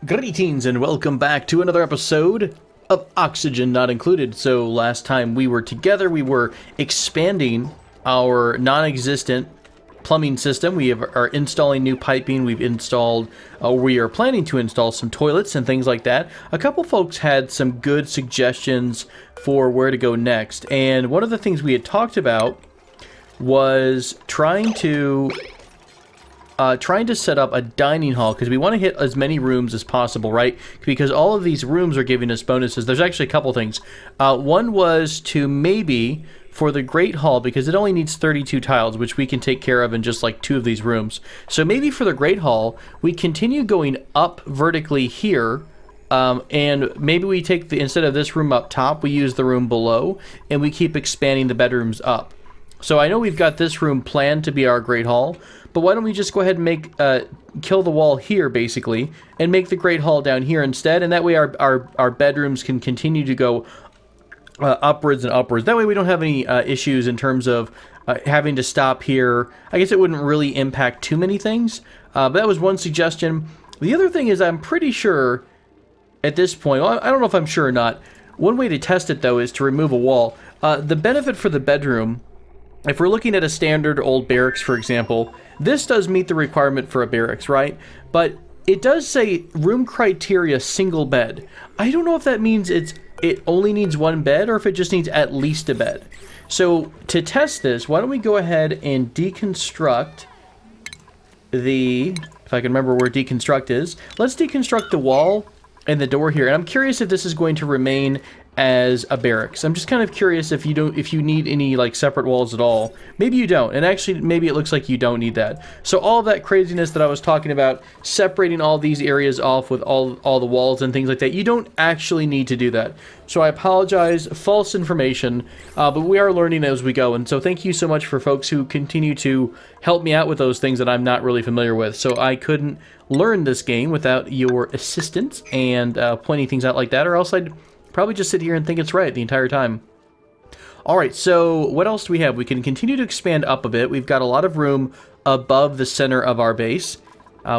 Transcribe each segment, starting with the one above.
Greetings and welcome back to another episode of Oxygen Not Included. So last time we were together, we were expanding our non-existent plumbing system. We are installing new piping. We've installed, we are planning to install some toilets and things like that. A couple folks had some good suggestions for where to go next. And one of the things we had talked about was trying to set up a dining hall, because we want to hit as many rooms as possible, right? Because all of these rooms are giving us bonuses. There's actually a couple things. One was to maybe, for the Great Hall, because it only needs 32 tiles, which we can take care of in just like 2 of these rooms. So maybe for the Great Hall, we continue going up vertically here, and maybe we take instead of this room up top, we use the room below, and we keep expanding the bedrooms up. So I know we've got this room planned to be our Great Hall, but why don't we just go ahead and make kill the wall here, basically, and make the Great Hall down here instead, and that way our bedrooms can continue to go upwards and upwards. That way we don't have any issues in terms of having to stop here. I guess it wouldn't really impact too many things, but that was one suggestion. The other thing is, I'm pretty sure at this point, well, I don't know if I'm sure or not, one way to test it, though, is to remove a wall. The benefit for the bedroom, if we're looking at a standard old barracks, for example, this does meet the requirement for a barracks, right? But it does say room criteria single bed. I don't know if that means it only needs 1 bed or if it just needs at least a bed. So to test this, why don't we go ahead and deconstruct the, if I can remember where deconstruct is, let's deconstruct the wall and the door here. And I'm curious if this is going to remain as a barracks. I'm just kind of curious if you need any like separate walls at all. Maybe you don't, and actually maybe it looks like you don't need that. So all of that craziness that I was talking about, separating all these areas off with all the walls and things like that, you don't actually need to do that. So I apologize, false information, but we are learning as we go, and so thank you so much for folks who continue to help me out with those things that I'm not really familiar with. So I couldn't learn this game without your assistance and pointing things out like that, or else I'd probably just sit here and think it's right the entire time. Alright, so what else do we have? We can continue to expand up a bit. We've got a lot of room above the center of our base.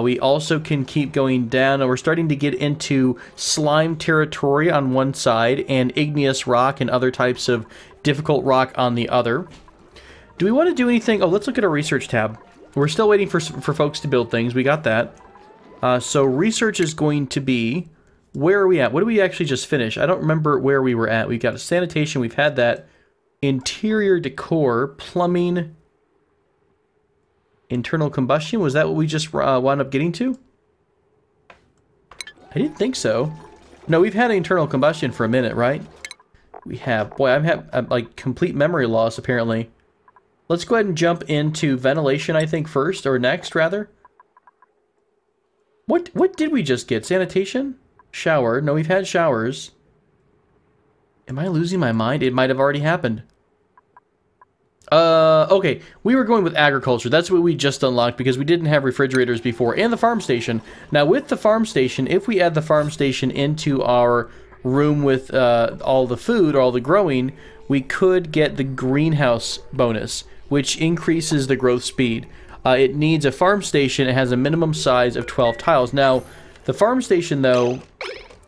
We also can keep going down, and we're starting to get into slime territory on one side and igneous rock and other types of difficult rock on the other. Do we want to do anything? Oh, let's look at our research tab. We're still waiting for folks to build things. We got that. So research is going to be, where are we at? What did we actually just finish? I don't remember where we were at. We've got sanitation. We've had that. Interior decor. Plumbing. Internal combustion. Was that what we just wound up getting to? I didn't think so. No, we've had internal combustion for a minute, right? We have. Boy, I'm having like complete memory loss, apparently. Let's go ahead and jump into ventilation, I think, first. Or next, rather. What did we just get? Sanitation? Shower. No, we've had showers. Am I losing my mind? It might have already happened. Okay. We were going with agriculture. That's what we just unlocked because we didn't have refrigerators before. And the farm station. Now, with the farm station, if we add the farm station into our room with all the food, or all the growing, we could get the greenhouse bonus, which increases the growth speed. It needs a farm station. It has a minimum size of 12 tiles. Now, the farm station, though,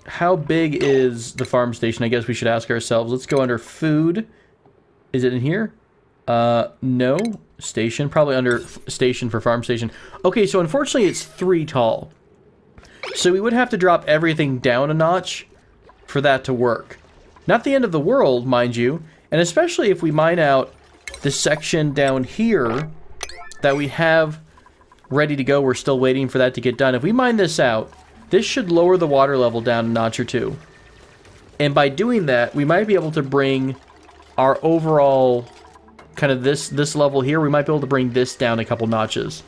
how big is the farm station? I guess we should ask ourselves. Let's go under food. Is it in here? No. Station. Probably under station for farm station. Okay, so unfortunately it's 3 tall. So we would have to drop everything down a notch for that to work. Not the end of the world, mind you. And especially if we mine out the section down here that we have ready to go. We're still waiting for that to get done. If we mine this out, this should lower the water level down a notch or 2. And by doing that, we might be able to bring our overall, kind of this level here, we might be able to bring this down a couple notches.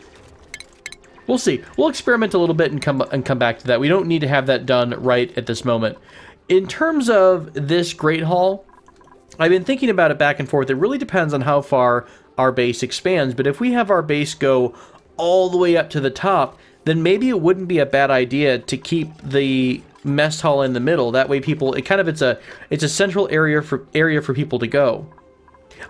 We'll see. We'll experiment a little bit and come back to that. We don't need to have that done right at this moment. In terms of this Great Hall, I've been thinking about it back and forth. It really depends on how far our base expands. But if we have our base go all the way up to the top, then maybe it wouldn't be a bad idea to keep the mess hall in the middle. That way people, it's a central area for people to go.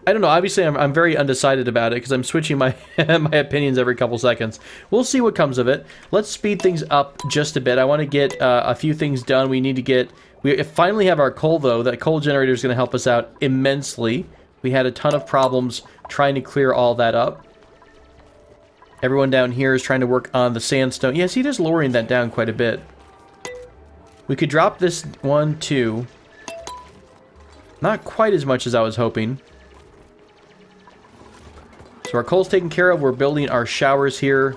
I don't know. Obviously, I'm very undecided about it because I'm switching my my opinions every couple seconds. We'll see what comes of it. Let's speed things up just a bit. I want to get a few things done. We need to get... We finally have our coal, though. That coal generator is going to help us out immensely. We had a ton of problems trying to clear all that up. Everyone down here is trying to work on the sandstone. Yeah, see, it is lowering that down quite a bit. We could drop this one, too. Not quite as much as I was hoping. So our coal's taken care of. We're building our showers here.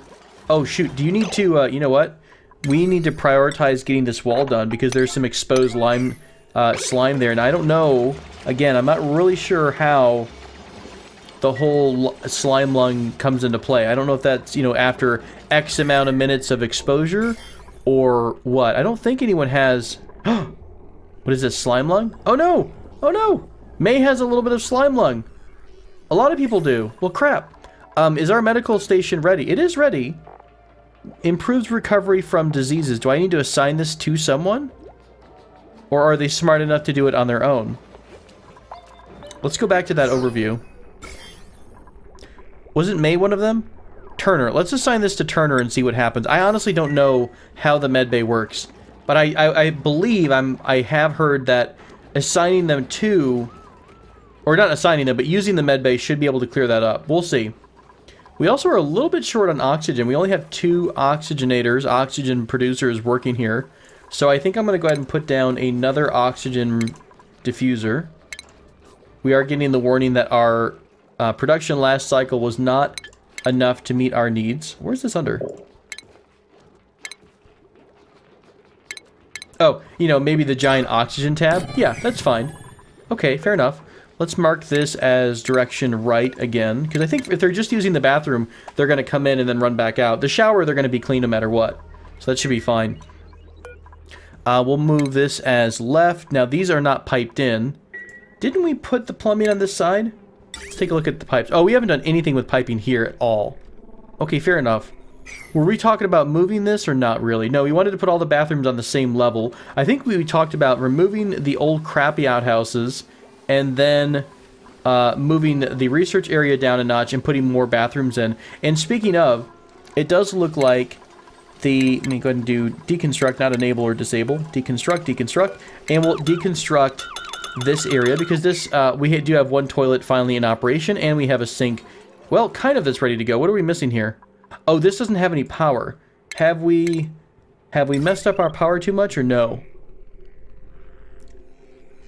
Oh, shoot. Do you need to, you know what? We need to prioritize getting this wall done because there's some exposed slime there. And I don't know, again, I'm not really sure how the whole slime lung comes into play. I don't know if that's, you know, after X amount of minutes of exposure or what. I don't think anyone has... What is this, slime lung? Oh, no! Oh, no! May has a little bit of slime lung. A lot of people do. Well, crap. Is our medical station ready? It is ready. Improves recovery from diseases. Do I need to assign this to someone? Or are they smart enough to do it on their own? Let's go back to that overview. Wasn't May one of them? Turner. Let's assign this to Turner and see what happens. I honestly don't know how the medbay works. But I believe I have heard that assigning them to... Or not assigning them, but using the medbay should be able to clear that up. We'll see. We also are a little bit short on oxygen. We only have 2 oxygenators, oxygen producers working here. So I think I'm going to go ahead and put down another oxygen diffuser. We are getting the warning that our production last cycle was not enough to meet our needs. Where's this under? Oh, you know, maybe the giant oxygen tab? Yeah, that's fine. Okay, fair enough. Let's mark this as direction right again, because I think if they're just using the bathroom, they're going to come in and then run back out. The shower, they're going to be clean no matter what, so that should be fine. We'll move this as left. Now, these are not piped in. Didn't we put the plumbing on this side? Let's take a look at the pipes. Oh, we haven't done anything with piping here at all. Okay, fair enough. Were we talking about moving this or not really? No, we wanted to put all the bathrooms on the same level. I think we talked about removing the old crappy outhouses and then moving the research area down a notch and putting more bathrooms in. And speaking of, it does look like the... Let me go ahead and do deconstruct, not enable or disable. Deconstruct, deconstruct. And we'll deconstruct this area because this we do have one toilet finally in operation and we have a sink. Well, kind of that's ready to go. What are we missing here? Oh, this doesn't have any power. Have we messed up our power too much or no?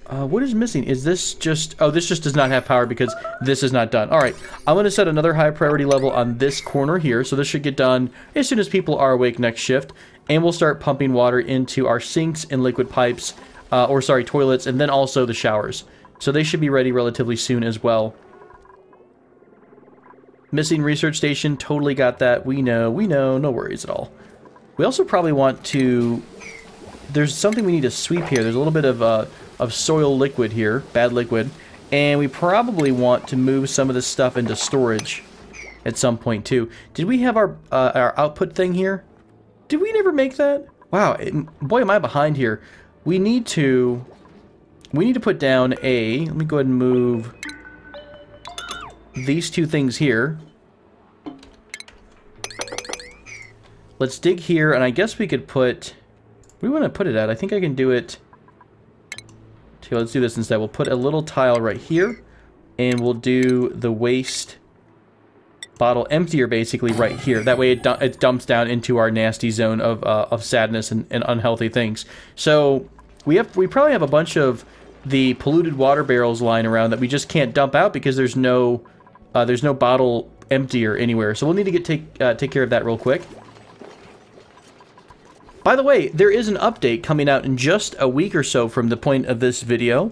What is missing? Is this just... Oh, this just does not have power because this is not done. Alright, I'm going to set another high priority level on this corner here. So this should get done as soon as people are awake next shift. And we'll start pumping water into our sinks and liquid pipes. Toilets, and then also the showers. So they should be ready relatively soon as well. Missing research station, totally got that. We know, no worries at all. We also probably want to... There's something we need to sweep here. There's a little bit of soil liquid here, bad liquid, and we probably want to move some of this stuff into storage at some point too. Did we have our output thing here? Did we never make that? Wow, boy am I behind here. We need to put down a... Let me go ahead and move these 2 things here. Let's dig here, and I guess we could put... Where do we want to put it at? I think I can do it... Okay, let's do this instead. We'll put a little tile right here, and we'll do the waste bottle emptier basically right here. That way it dumps down into our nasty zone of sadness and unhealthy things. So we probably have a bunch of the polluted water barrels lying around that we just can't dump out because there's no bottle emptier anywhere. So we'll need to take care of that real quick. By the way, there is an update coming out in just a week or so from the point of this video,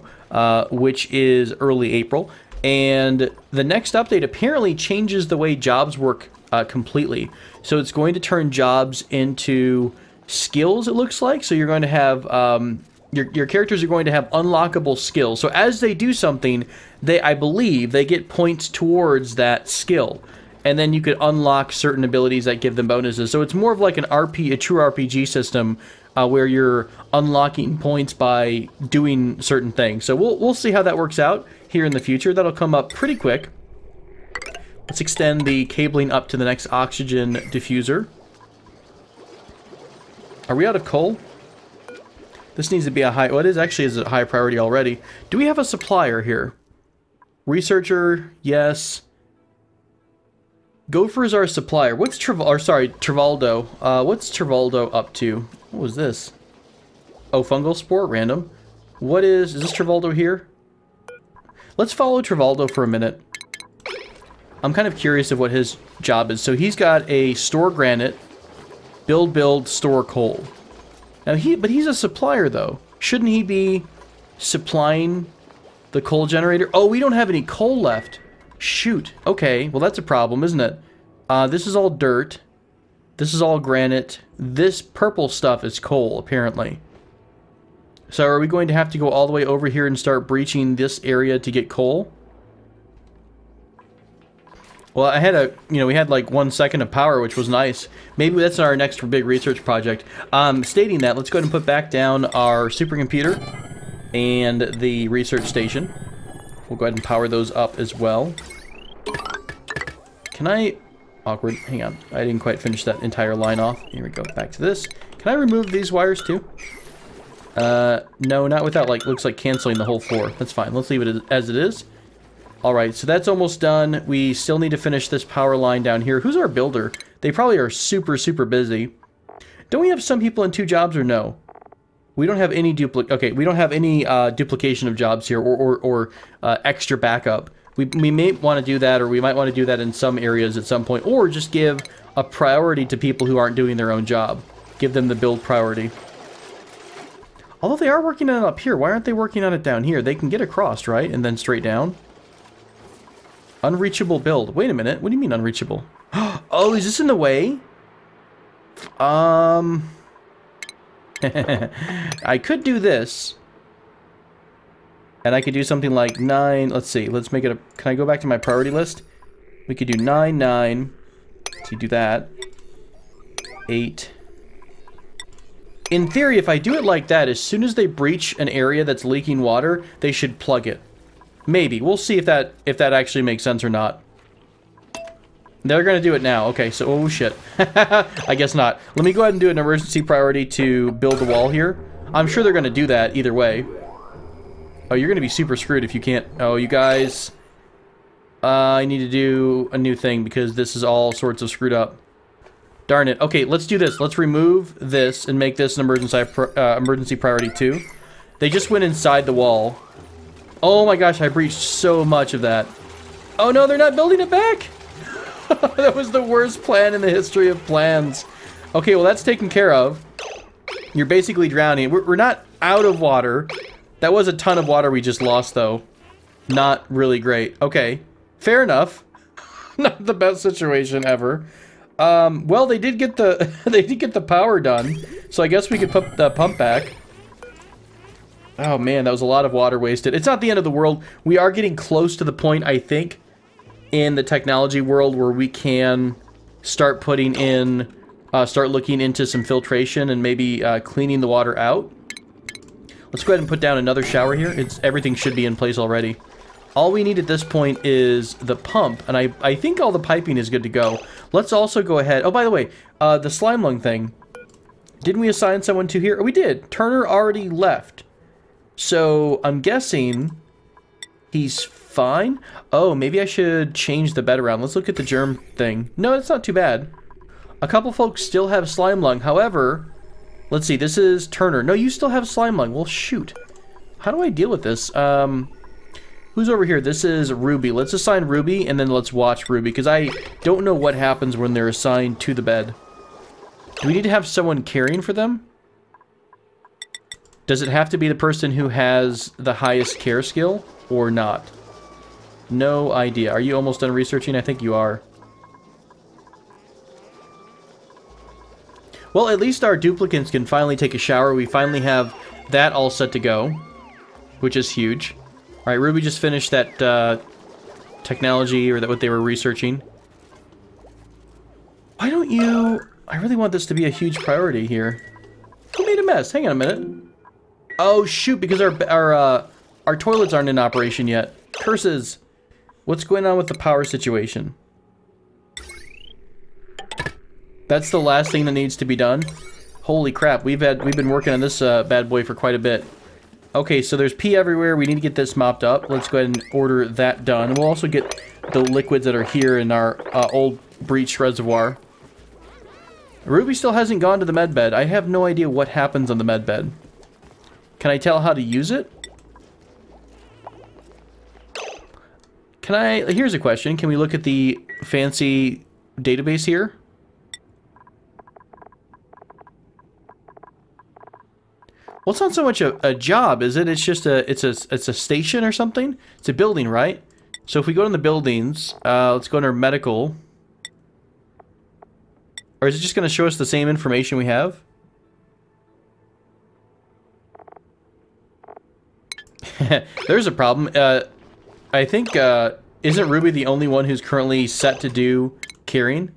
which is early April. And the next update apparently changes the way jobs work completely. So it's going to turn jobs into skills, it looks like. So you're going to have... Your characters are going to have unlockable skills. So as they do something, I believe they get points towards that skill. And then you could unlock certain abilities that give them bonuses. So it's more of like a true RPG system where you're unlocking points by doing certain things. So we'll see how that works out here in the future. That'll come up pretty quick. Let's extend the cabling up to the next oxygen diffuser. Are we out of coal? This needs to be a high... Well, it is actually is a high priority already. Do we have a supplier here? Researcher, yes. Gopher is our supplier. What's Trivaldo? What's Trivaldo up to? What was this? Oh, fungal spore, random. What is this Trivaldo here? Let's follow Trivaldo for a minute. I'm kind of curious of what his job is. So he's got a store granite, build, store coal. Now but he's a supplier though. Shouldn't he be supplying the coal generator? Oh, we don't have any coal left. Shoot. Okay, well that's a problem, isn't it? This is all dirt. This is all granite. This purple stuff is coal, apparently. So are we going to have to go all the way over here and start breaching this area to get coal? Well, we had like 1 second of power, which was nice. Maybe that's our next big research project. Stating that, let's go ahead and put back down our supercomputer and the research station. We'll go ahead and power those up as well. Can I... Awkward. Hang on. I didn't quite finish that entire line off. Here we go. Back to this. Can I remove these wires too? No, not without, like, looks like canceling the whole floor. That's fine. Let's leave it as it is. Alright, so that's almost done. We still need to finish this power line down here. Who's our builder? They probably are super, super busy. Don't we have some people in 2 jobs or no? We don't have any we don't have any duplication of jobs here or extra backup. We may want to do that, or we might want to do that in some areas at some point, or just give a priority to people who aren't doing their own job. Give them the build priority. Although they are working on it up here, why aren't they working on it down here? They can get across, right? And then straight down. Unreachable build. Wait a minute. What do you mean unreachable? Oh, is this in the way? I could do this. And I could do something like 9. Let's see. Let's make it a... Can I go back to my priority list? We could do 9, 9. So you do that. 8. In theory, if I do it like that, as soon as they breach an area that's leaking water, they should plug it. Maybe. We'll see if that actually makes sense or not. They're going to do it now. Okay, so... Oh, shit. I guess not. Let me go ahead and do an emergency priority to build the wall here. I'm sure they're going to do that either way. Oh, you're going to be super screwed if you can't... Oh, you guys... I need to do a new thing because this is all sorts of screwed up. Darn it. Okay, let's do this. Let's remove this and make this an emergency priority 2. They just went inside the wall. Oh my gosh, I breached so much of that. Oh no, they're not building it back! That was the worst plan in the history of plans. Okay, well that's taken care of. You're basically drowning. We're not out of water. That was a ton of water we just lost, though. Not really great. Okay, fair enough. Not the best situation ever. Well, they did get the they did get the power done, so I guess we could put the pump back. Oh man, that was a lot of water wasted. It's not the end of the world. We are getting close to the point, I think, in the technology world where we can start putting in, start looking into some filtration and maybe cleaning the water out. Let's go ahead and put down another shower here. Everything should be in place already. All we need at this point is the pump, and I think all the piping is good to go. Let's also go ahead... Oh, by the way, the slime lung thing. Didn't we assign someone to here? Oh, we did. Turner already left. So, I'm guessing he's fine. Oh, maybe I should change the bed around. Let's look at the germ thing. No, it's not too bad. A couple folks still have slime lung. However, let's see. This is Turner. No, you still have slime lung. Well, shoot. How do I deal with this? Who's over here? This is Ruby. Let's assign Ruby, and then let's watch Ruby, because I don't know what happens when they're assigned to the bed. Do we need to have someone caring for them? Does it have to be the person who has the highest care skill, or not? No idea. Are you almost done researching? I think you are. Well, at least our duplicates can finally take a shower. We finally have that all set to go, which is huge. All right, Ruby just finished that technology, or what they were researching. Why don't you... I really want this to be a huge priority here. Who made a mess. Hang on a minute. Oh, shoot, because our toilets aren't in operation yet. Curses. What's going on with the power situation? That's the last thing that needs to be done. Holy crap, we've been working on this bad boy for quite a bit. Okay, so there's pee everywhere. We need to get this mopped up. Let's go ahead and order that done. We'll also get the liquids that are here in our old breached reservoir. Ruby still hasn't gone to the med bed. I have no idea what happens on the med bed. Can I tell how to use it? Here's a question. Can we look at the fancy database here? Well, it's not so much a job, is it? It's just it's a station or something? It's a building, right? So if we go to the buildings, let's go under medical. Or is it just going to show us the same information we have? There's a problem. I think, isn't Ruby the only one who's currently set to do caring?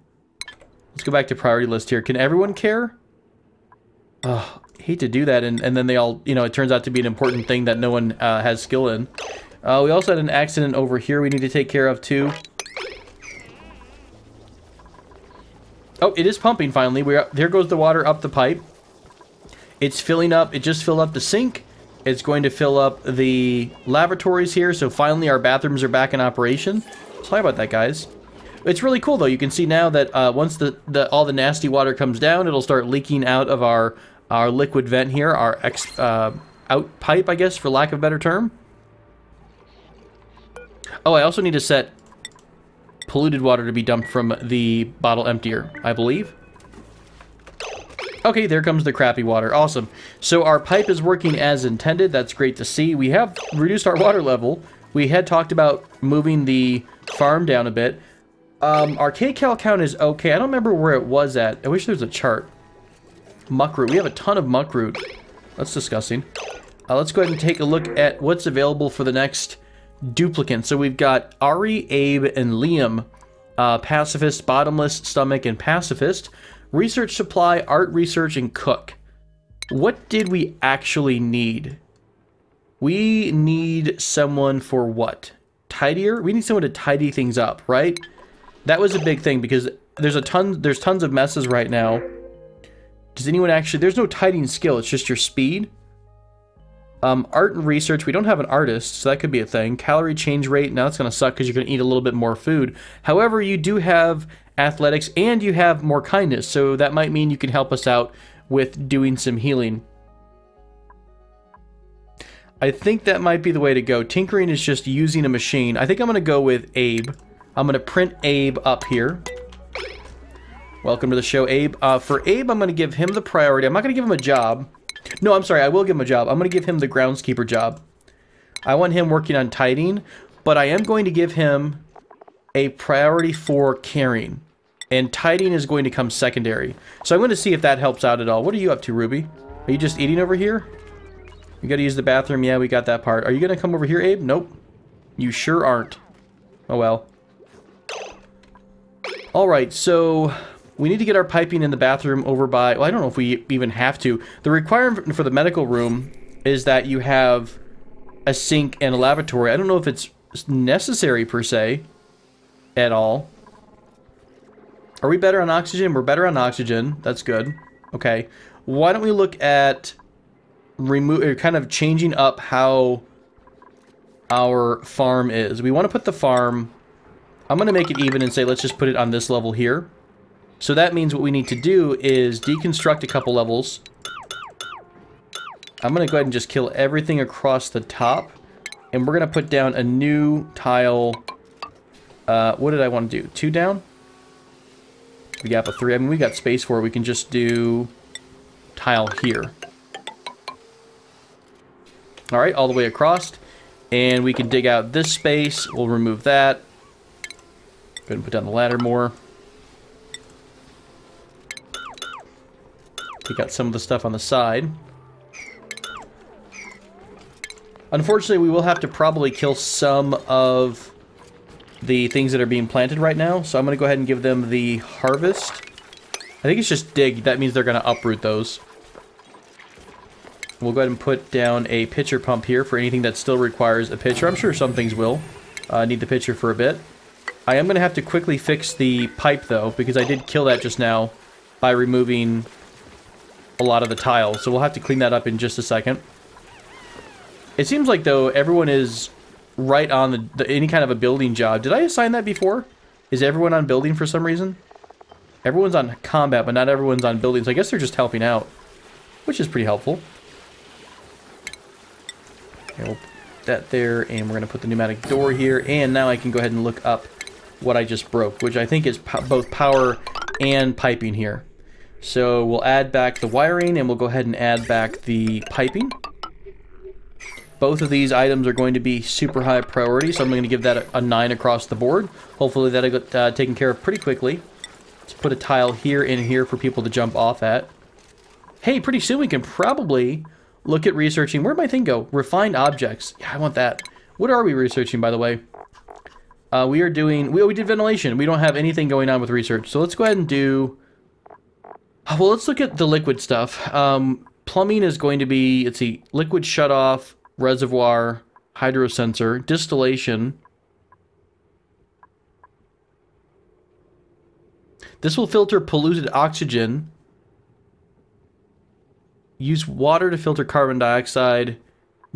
Let's go back to priority list here. Can everyone care? Oh, hate to do that, and then they all, you know, it turns out to be an important thing that no one has skill in. We also had an accident over here we need to take care of, too. Oh, it is pumping, finally. There goes the water up the pipe. It's filling up. It just filled up the sink. It's going to fill up the lavatories here, so finally our bathrooms are back in operation. Sorry about that, guys. It's really cool, though. You can see now that once all the nasty water comes down, it'll start leaking out of our liquid vent here, our out pipe, I guess, for lack of a better term. Oh, I also need to set polluted water to be dumped from the bottle emptier, I believe. Okay, there comes the crappy water. Awesome. So our pipe is working as intended. That's great to see. We have reduced our water level. We had talked about moving the farm down a bit. Our kcal count is okay. I don't remember where it was at. I wish there was a chart. Muckroot. We have a ton of muckroot. That's disgusting. Let's go ahead and take a look at what's available for the next duplicant. So we've got Ari, Abe, and Liam. Pacifist, Bottomless, Stomach, and Pacifist. Research Supply, Art Research, and Cook. What did we actually need? We need someone for what? Tidier? We need someone to tidy things up, right? That was a big thing because there's tons of messes right now. Does anyone actually... There's no tidying skill, it's just your speed. Art and research, we don't have an artist, so that could be a thing. Calorie change rate, now that's going to suck because you're going to eat a little bit more food. However, you do have athletics and you have more kindness, so that might mean you can help us out with doing some healing. I think that might be the way to go. Tinkering is just using a machine. I think I'm going to go with Abe. I'm going to print Abe up here. Welcome to the show, Abe. For Abe, I'm going to give him the priority. I'm not going to give him a job. No, I'm sorry, I will give him a job. I'm going to give him the groundskeeper job. I want him working on tidying, but I am going to give him a priority for caring. And tidying is going to come secondary. So I'm going to see if that helps out at all. What are you up to, Ruby? Are you just eating over here? You got to use the bathroom? Yeah, we got that part. Are you going to come over here, Abe? Nope. You sure aren't. Oh, well. Alright, so... we need to get our piping in the bathroom over by... well, I don't know if we even have to. The requirement for the medical room is that you have a sink and a lavatory. I don't know if it's necessary, per se, at all. Are we better on oxygen? We're better on oxygen. That's good. Okay. Why don't we look at... kind of changing up how our farm is. We want to put the farm... I'm going to make it even and say let's just put it on this level here. So that means what we need to do is deconstruct a couple levels. I'm going to go ahead and just kill everything across the top. And we're going to put down a new tile. What did I want to do? 2 down? We got a 3. I mean, we got space for it. We can just do tile here. Alright, all the way across. And we can dig out this space. We'll remove that. Go ahead and put down the ladder more. Take out some of the stuff on the side. Unfortunately, we will have to probably kill some of the things that are being planted right now. So I'm going to go ahead and give them the harvest. I think it's just dig. That means they're going to uproot those. We'll go ahead and put down a pitcher pump here for anything that still requires a pitcher. I'm sure some things will need the pitcher for a bit. I am going to have to quickly fix the pipe, though, because I did kill that just now by removing a lot of the tiles. So we'll have to clean that up in just a second. It seems like, though, everyone is right on any kind of a building job. Did I assign that before? Is everyone on building for some reason? Everyone's on combat, but not everyone's on building. So I guess they're just helping out, which is pretty helpful. Okay, we'll put that there, and we're going to put the pneumatic door here. And now I can go ahead and look up what I just broke, which I think is both power and piping here. So we'll add back the wiring, and we'll go ahead and add back the piping. Both of these items are going to be super high priority, so I'm going to give that a 9 across the board. Hopefully that'll get taken care of pretty quickly. Let's put a tile here and here for people to jump off at. Hey, pretty soon we can probably look at researching. Where'd my thing go? Refined objects. Yeah, I want that. What are we researching, by the way? We are doing... We did ventilation. We don't have anything going on with research. So let's go ahead and do... Well, let's look at the liquid stuff. Plumbing is going to be, let's see, liquid shutoff, reservoir, hydrosensor, distillation. This will filter polluted oxygen. Use water to filter carbon dioxide,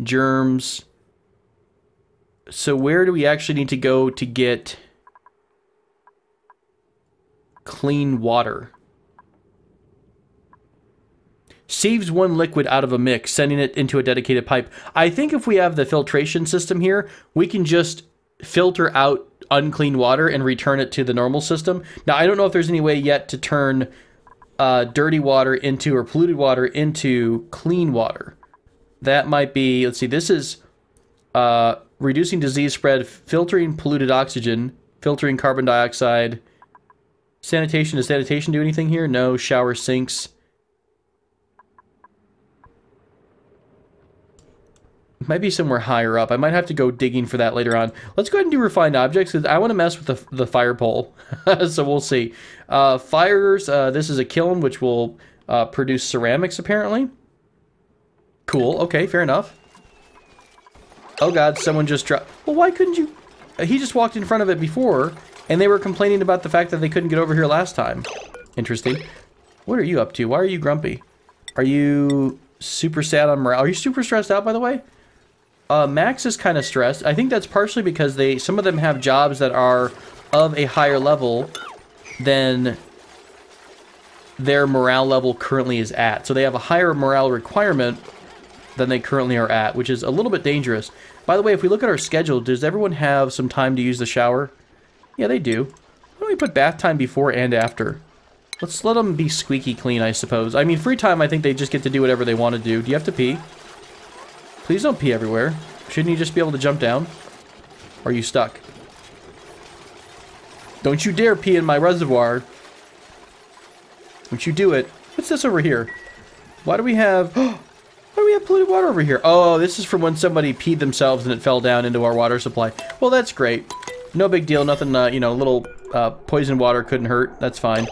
germs. So where do we actually need to go to get clean water? Saves one liquid out of a mix, sending it into a dedicated pipe. I think if we have the filtration system here, we can just filter out unclean water and return it to the normal system. Now, I don't know if there's any way yet to turn dirty water into, or polluted water into clean water. That might be, let's see, this is reducing disease spread, filtering polluted oxygen, filtering carbon dioxide. Sanitation, does sanitation do anything here? No. Shower sinks. Might be somewhere higher up. I might have to go digging for that later on. Let's go ahead and do refined objects, because I want to mess with the fire pole. So we'll see. Fires, this is a kiln, which will produce ceramics, apparently. Cool. Okay, fair enough. Oh god, someone just dropped... Well, why couldn't you... He just walked in front of it before, and they were complaining about the fact that they couldn't get over here last time. Interesting. What are you up to? Why are you grumpy? Are you super sad on morale? Are you super stressed out, by the way? Max is kind of stressed. I think that's partially because some of them have jobs that are of a higher level than their morale level currently is at. So they have a higher morale requirement than they currently are at, which is a little bit dangerous. By the way, if we look at our schedule, does everyone have some time to use the shower? Yeah, they do. Why don't we put bath time before and after? Let's let them be squeaky clean, I suppose. I mean, free time, I think they just get to do whatever they want to do. Do you have to pee? Please don't pee everywhere. Shouldn't you just be able to jump down? Or are you stuck? Don't you dare pee in my reservoir. Don't you do it. What's this over here? Why do we have... Why do we have polluted water over here? Oh, this is from when somebody peed themselves and it fell down into our water supply. Well, that's great. No big deal. Nothing, you know, little poison water couldn't hurt. That's fine.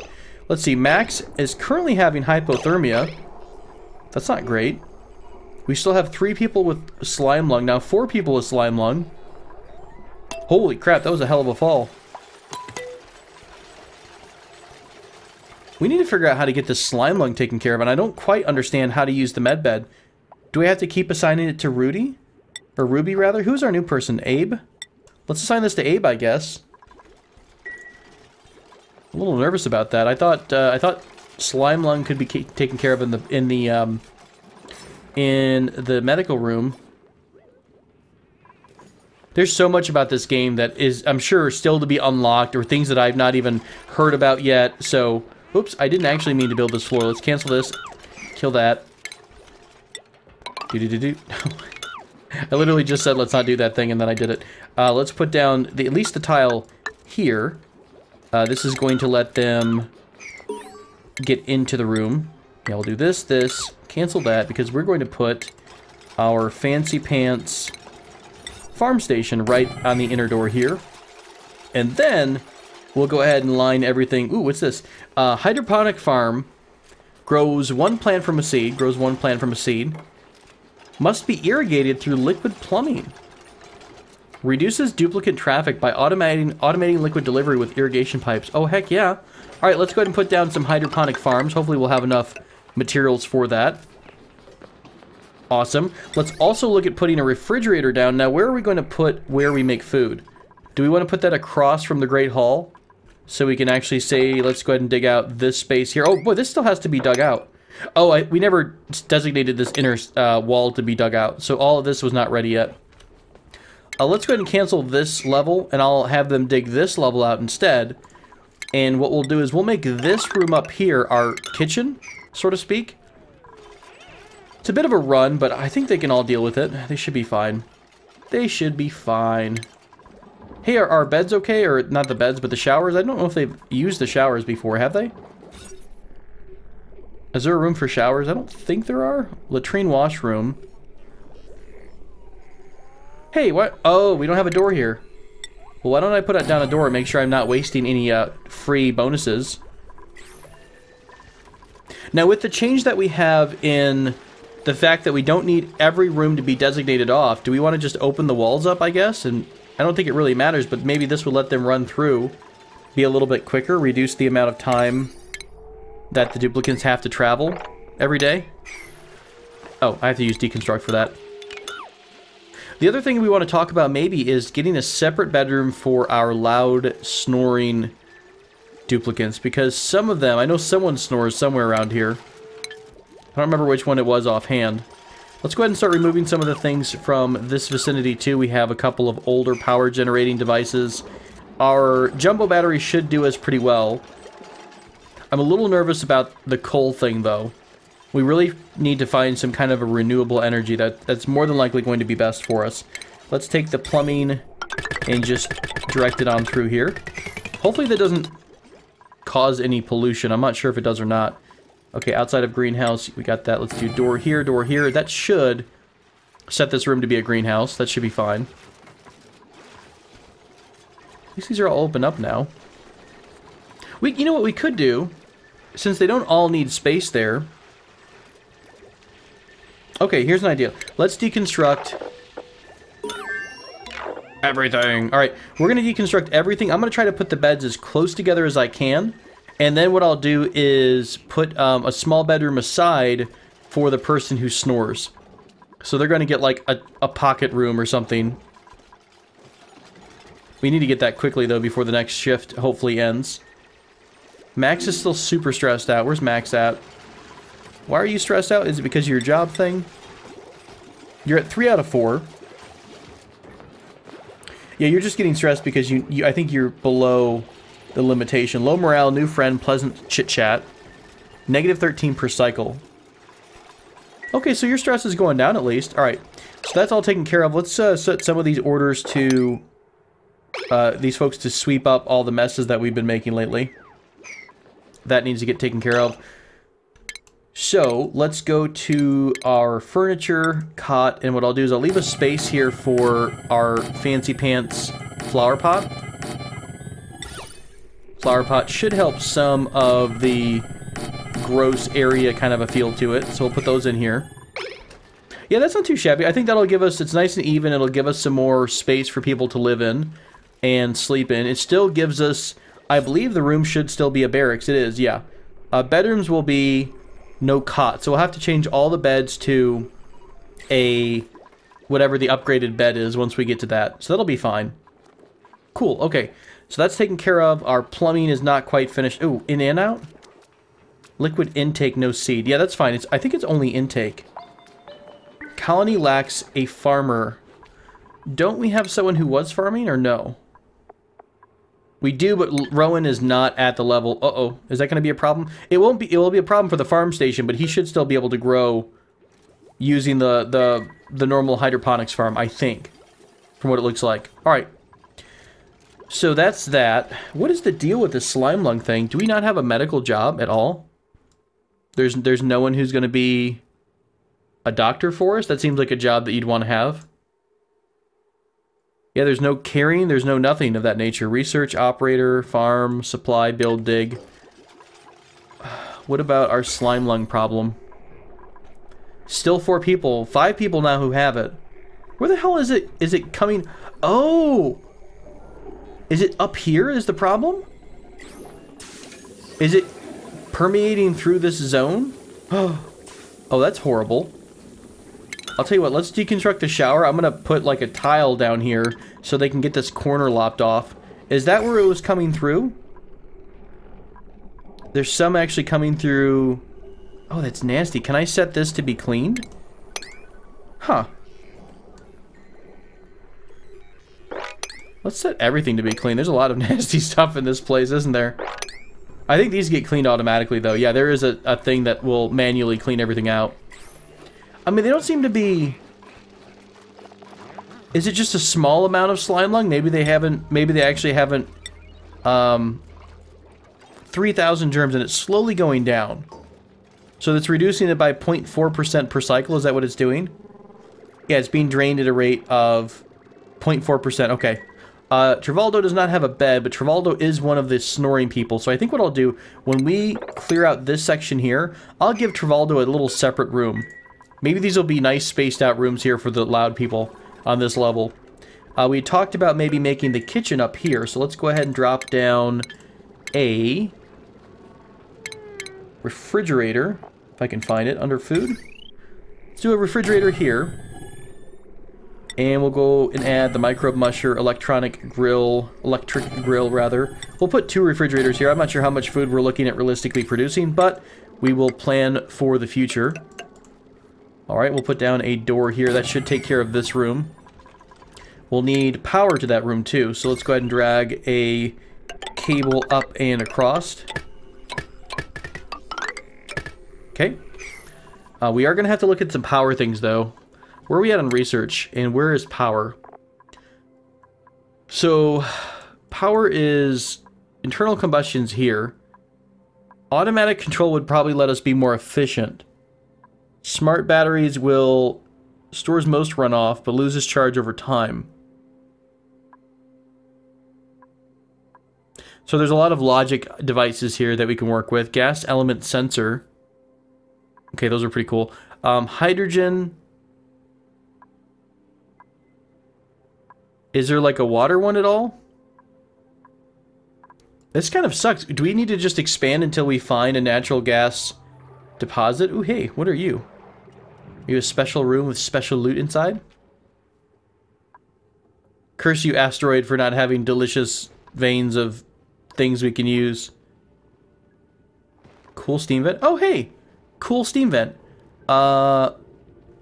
Let's see. Max is currently having hypothermia. That's not great. We still have 3 people with slime lung. Now 4 people with slime lung. Holy crap, that was a hell of a fall. We need to figure out how to get this slime lung taken care of, and I don't quite understand how to use the med bed. Do we have to keep assigning it to Rudy? Or Ruby, rather? Who's our new person? Abe? Let's assign this to Abe, I guess. I'm a little nervous about that. I thought slime lung could be taken care of in the medical room. There's so much about this game that is, I'm sure, still to be unlocked, or things that I've not even heard about yet. So, oops, I didn't actually mean to build this floor. Let's cancel this. Kill that. Do-do-do-do. I literally just said let's not do that thing, and then I did it. Let's put down at least the tile here. This is going to let them get into the room. Yeah, we'll do this, cancel that, because we're going to put our fancy pants farm station right on the inner door here. And then we'll go ahead and line everything. Ooh, what's this? Hydroponic farm grows one plant from a seed, Must be irrigated through liquid plumbing. Reduces duplicate traffic by automating liquid delivery with irrigation pipes. Oh, heck yeah. All right, let's go ahead and put down some hydroponic farms. Hopefully we'll have enough materials for that. Awesome. Let's also look at putting a refrigerator down. Now, where are we going to put where we make food? Do we want to put that across from the Great Hall? So we can actually say, let's go ahead and dig out this space here. Oh, boy, this still has to be dug out. Oh, we never designated this inner wall to be dug out. So all of this was not ready yet. Let's go ahead and cancel this level, and I'll have them dig this level out instead. And what we'll do is we'll make this room up here our kitchen, so to speak. It's a bit of a run, but I think they can all deal with it. They should be fine. They should be fine. Hey, are our beds okay? Or not the beds, but the showers? I don't know if they've used the showers before, have they? Is there a room for showers? I don't think there are. Latrine washroom. Hey, what? Oh, we don't have a door here. Well, why don't I put down a door and make sure I'm not wasting any free bonuses? Now, with the change that we have in the fact that we don't need every room to be designated off, do we want to just open the walls up, I guess? And I don't think it really matters, but maybe this will let them run through, be a little bit quicker, reduce the amount of time that the duplicants have to travel every day. Oh, I have to use deconstruct for that. The other thing we want to talk about maybe is getting a separate bedroom for our loud snoring duplicants, because some of them, I know someone snores somewhere around here. I don't remember which one it was offhand. Let's go ahead and start removing some of the things from this vicinity too. We have a couple of older power generating devices. Our jumbo battery should do us pretty well. I'm a little nervous about the coal thing though. We really need to find some kind of a renewable energy that's more than likely going to be best for us. Let's take the plumbing and just direct it on through here. Hopefully that doesn't cause any pollution. I'm not sure if it does or not. Okay, outside of greenhouse, we got that. Let's do door here, door here. That should set this room to be a greenhouse. That should be fine. At least these are all open up now. You know what we could do? Since they don't all need space there. Okay, here's an idea. Let's deconstruct everything. All right, we're going to deconstruct everything. I'm going to try to put the beds as close together as I can. And then what I'll do is put a small bedroom aside for the person who snores. So they're going to get like a pocket room or something. We need to get that quickly though before the next shift hopefully ends. Max is still super stressed out. Where's Max at? Why are you stressed out? Is it because of your job thing? You're at 3 out of 4. Yeah, you're just getting stressed because I think you're below the limitation. Low morale, new friend, pleasant chit-chat. -13 per cycle. Okay, so your stress is going down at least. Alright, so that's all taken care of. Let's set some of these orders to... these folks to sweep up all the messes that we've been making lately. That needs to get taken care of. So, let's go to our furniture, cot, and what I'll do is I'll leave a space here for our fancy pants flower pot. Flower pot should help some of the gross area kind of a feel to it, so we'll put those in here. Yeah, that's not too shabby. I think that'll give us, it's nice and even, it'll give us some more space for people to live in and sleep in. It still gives us, I believe the room should still be a barracks. It is, yeah. Bedrooms will be no cot, so we'll have to change all the beds to a whatever the upgraded bed is once we get to that. So that'll be fine. Cool, okay. So that's taken care of. Our plumbing is not quite finished. Ooh, in and out? Liquid intake, no seed. Yeah, that's fine. I think it's only intake. Colony lacks a farmer. Don't we have someone who was farming, or no? We do, but Rowan is not at the level. Uh-oh. Is that going to be a problem? It won't be. It will be a problem for the farm station, but he should still be able to grow using the normal hydroponics farm, I think, from what it looks like. All right. So that's that. What is the deal with this slime lung thing? Do we not have a medical job at all? There's no one who's going to be a doctor for us? That seems like a job that you'd want to have. Yeah, there's no carrying, there's no nothing of that nature. Research, operator, farm, supply, build, dig. What about our slime lung problem? Still 4 people. 5 people now who have it. Where the hell is it? Is it coming? Oh! Is it up here is the problem? Is it permeating through this zone? Oh, that's horrible. I'll tell you what, let's deconstruct the shower. I'm gonna put like a tile down here so they can get this corner lopped off. Is that where it was coming through? There's some actually coming through... Oh, that's nasty. Can I set this to be cleaned? Huh. Let's set everything to be clean. There's a lot of nasty stuff in this place, isn't there? I think these get cleaned automatically, though. Yeah, there is a thing that will manually clean everything out. I mean, they don't seem to be... Is it just a small amount of slime lung? Maybe they haven't... Maybe they actually haven't... 3,000 germs, and it's slowly going down. So it's reducing it by 0.4% per cycle. Is that what it's doing? Yeah, it's being drained at a rate of 0.4%. Okay. Travaldo does not have a bed, but Travaldo is one of the snoring people. So I think what I'll do, when we clear out this section here, I'll give Travaldo a little separate room. Maybe these will be nice spaced out rooms here for the loud people on this level. We talked about maybe making the kitchen up here. So let's go ahead and drop down a refrigerator, if I can find it, under food. Let's do a refrigerator here. And we'll go and add the microbe musher electric grill, rather. We'll put 2 refrigerators here. I'm not sure how much food we're looking at realistically producing, but we will plan for the future. Alright, we'll put down a door here. That should take care of this room. We'll need power to that room too, so let's go ahead and drag a cable up and across. Okay. We are going to have to look at some power things, though. Where are we at on research, and where is power? So, power is internal combustion's here. Automatic control would probably let us be more efficient. Smart batteries will stores most runoff, but loses charge over time. So there's a lot of logic devices here that we can work with. Gas element sensor. Okay, those are pretty cool. Hydrogen. Is there like a water one at all? This kind of sucks. Do we need to just expand until we find a natural gas deposit? Ooh, hey, what are you? Are you a special room with special loot inside? Curse you, asteroid, for not having delicious veins of things we can use. Cool steam vent. Oh, hey! Cool steam vent.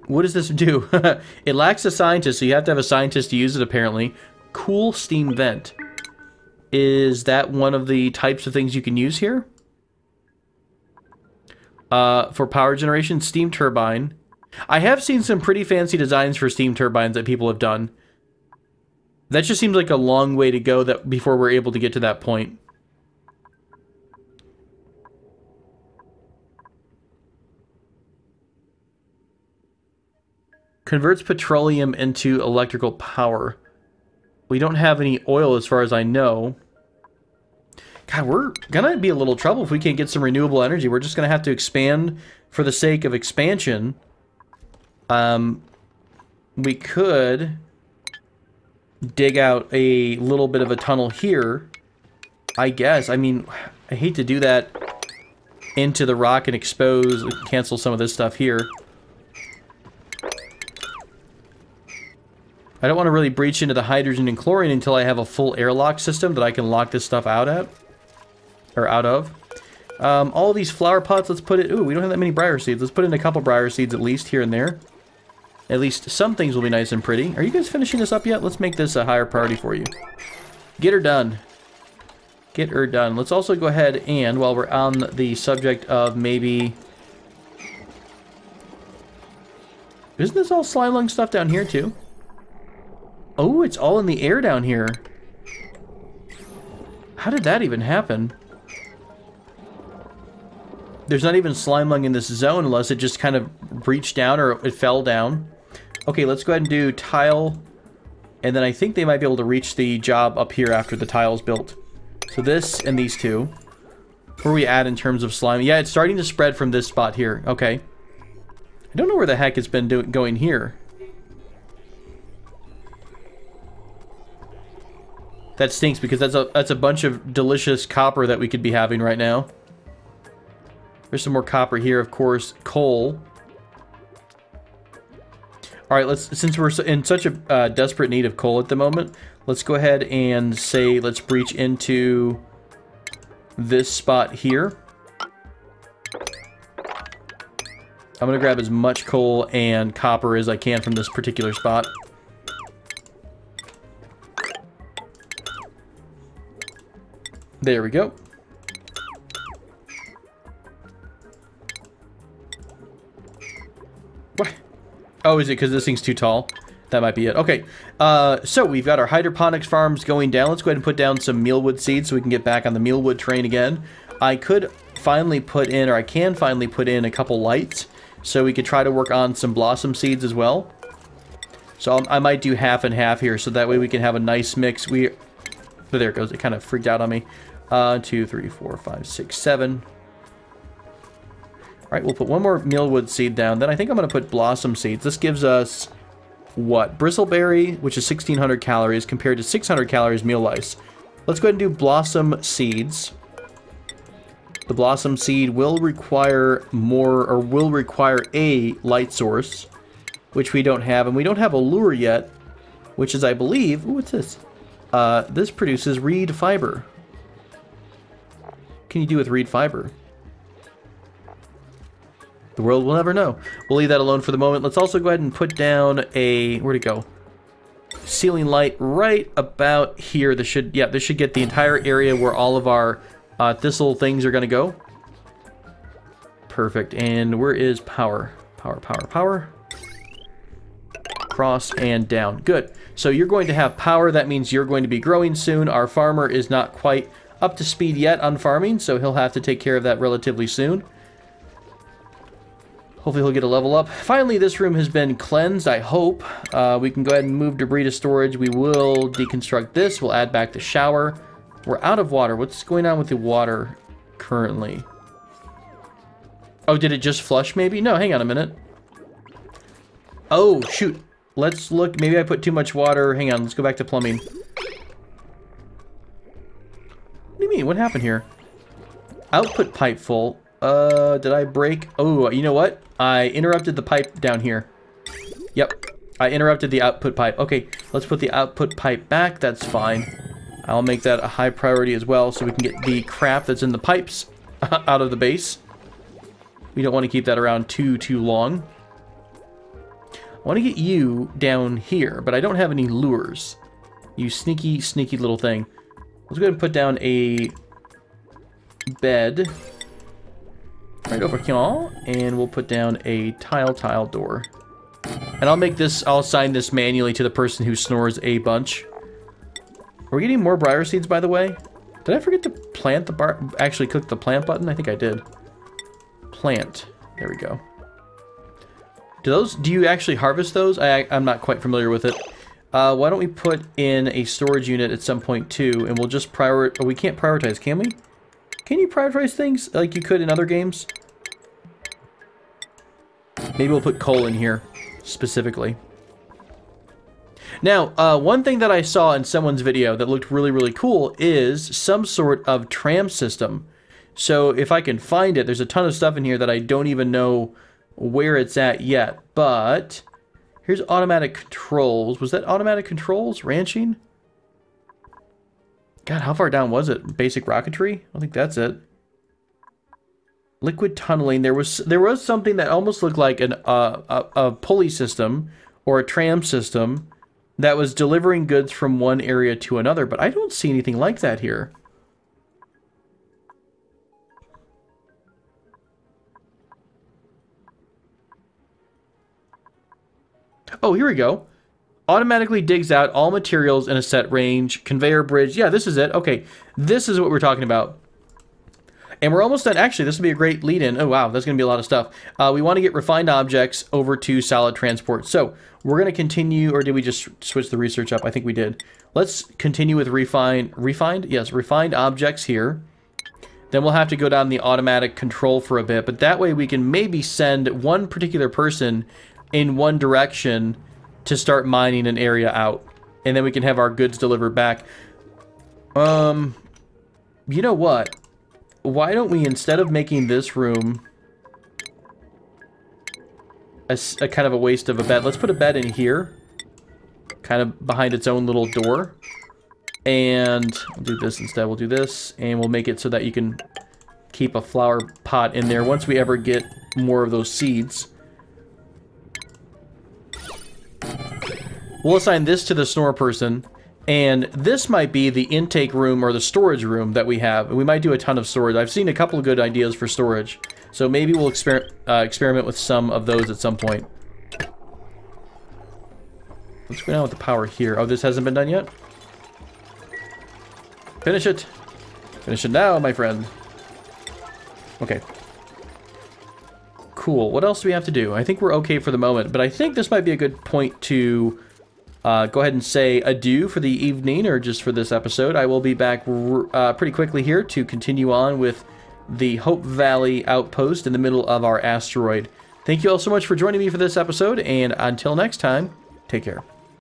What does this do? It lacks a scientist, so you have to have a scientist to use it, apparently. Cool steam vent. Is that one of the types of things you can use here? For power generation, steam turbine. I have seen some pretty fancy designs for steam turbines that people have done. That just seems like a long way to go before we're able to get to that point. Converts petroleum into electrical power. We don't have any oil as far as I know. God, we're gonna be a little trouble if we can't get some renewable energy. We're just gonna have to expand for the sake of expansion. We could dig out a little bit of a tunnel here, I guess. I mean, I hate to do that into the rock and expose, cancel some of this stuff here. I don't want to really breach into the hydrogen and chlorine until I have a full airlock system that I can lock this stuff out of. All these flower pots, let's put it... Ooh, we don't have that many briar seeds. Let's put in a couple briar seeds at least here and there. At least some things will be nice and pretty. Are you guys finishing this up yet? Let's make this a higher priority for you. Get her done. Get her done. Let's also go ahead and, while we're on the subject of maybe... Isn't this all slime lung stuff down here too? Oh, it's all in the air down here. How did that even happen? There's not even slime lung in this zone unless it just kind of breached down or it fell down. Okay, let's go ahead and do tile. And then I think they might be able to reach the job up here after the tile's built. So this and these two. Where are we at in terms of slime? Yeah, it's starting to spread from this spot here. Okay. I don't know where the heck it's been going here. That stinks because that's a bunch of delicious copper that we could be having right now. There's some more copper here, of course. Coal. All right, since we're in such a desperate need of coal at the moment, let's go ahead and say let's breach into this spot here. I'm gonna grab as much coal and copper as I can from this particular spot. There we go. What? Oh, is it because this thing's too tall? That might be it. Okay, so we've got our hydroponics farms going down. Let's go ahead and put down some mealwood seeds so we can get back on the mealwood train again. I could finally put in, or I can finally put in a couple lights so we could try to work on some blossom seeds as well. So I might do half and half here so that way we can have a nice mix. Oh, there it goes. It kind of freaked out on me. 2, 3, 4, 5, 6, 7. All right, we'll put one more mealwood seed down. Then I think I'm going to put blossom seeds. This gives us, what? Bristleberry, which is 1,600 calories compared to 600 calories meal lice. Let's go ahead and do blossom seeds. The blossom seed will require more, or will require a light source, which we don't have. And we don't have a lure yet, which is, I believe... Ooh, what's this? This produces reed fiber. What can you do with reed fiber? The world will never know. We'll leave that alone for the moment. Let's also go ahead and put down a... Where'd it go? Ceiling light right about here. This should get the entire area where all of our thistle things are going to go. Perfect. And where is power? Power, power, power. Cross and down. Good. So you're going to have power. That means you're going to be growing soon. Our farmer is not quite up to speed yet on farming, so he'll have to take care of that relatively soon. Hopefully he'll get a level up. Finally, this room has been cleansed, I hope. We can go ahead and move debris to storage. We will deconstruct this. We'll add back the shower. We're out of water. What's going on with the water currently? Oh, did it just flush maybe? No, hang on a minute. Oh, shoot. Let's look. Maybe I put too much water. Hang on, let's go back to plumbing. What do you mean? What happened here? Output pipe full. Did I break? Oh, you know what? I interrupted the pipe down here. Yep, I interrupted the output pipe. Okay, let's put the output pipe back. That's fine. I'll make that a high priority as well so we can get the crap that's in the pipes out of the base. We don't want to keep that around too long. I want to get you down here, but I don't have any lures. You sneaky, sneaky little thing. Let's go ahead and put down a bed right over here, and we'll put down a tile door. And I'll assign this manually to the person who snores a bunch. Are we getting more briar seeds, by the way? Did I forget to plant actually click the plant button? I think I did. Plant. There we go. Do you actually harvest those? I'm not quite familiar with it. Why don't we put in a storage unit at some point too, and we'll just prioritize. Oh, we can't prioritize, can we? Can you prioritize things like you could in other games? Maybe we'll put coal in here, specifically. Now, one thing that I saw in someone's video that looked really, really cool is some sort of tram system. So if I can find it, there's a ton of stuff in here that I don't even know where it's at yet. But here's automatic controls. Was that automatic controls? Ranching? God, how far down was it? Basic rocketry? I think that's it. Liquid tunneling. There was something that almost looked like a pulley system or a tram system that was delivering goods from one area to another, but I don't see anything like that here. Oh, here we go. Automatically digs out all materials in a set range. Conveyor bridge. Yeah, this is it. Okay, this is what we're talking about. And we're almost done. Actually, this would be a great lead-in. Oh, wow, that's going to be a lot of stuff. We want to get refined objects over to solid transport. So we're going to continue, or did we just switch the research up? I think we did. Let's continue with refined? Yes, refined objects here. then we'll have to go down the automatic control for a bit. But that way we can maybe send one particular person in one direction to start mining an area out. And then we can have our goods delivered back. You know what? Why don't we, instead of making this room a kind of a waste of a bed, let's put a bed in here, kind of behind its own little door. And we'll do this instead. We'll do this, and we'll make it so that you can keep a flower pot in there once we ever get more of those seeds. We'll assign this to the snore person, and this might be the intake room or the storage room that we have. We might do a ton of storage. I've seen a couple of good ideas for storage, so maybe we'll experiment with some of those at some point. What's going on with the power here? Oh, this hasn't been done yet? Finish it. Finish it now, my friend. Okay. Cool. What else do we have to do? I think we're okay for the moment, but I think this might be a good point to go ahead and say adieu for the evening, or just for this episode. I will be back pretty quickly here to continue on with the Hope Valley outpost in the middle of our asteroid. Thank you all so much for joining me for this episode, and until next time, take care.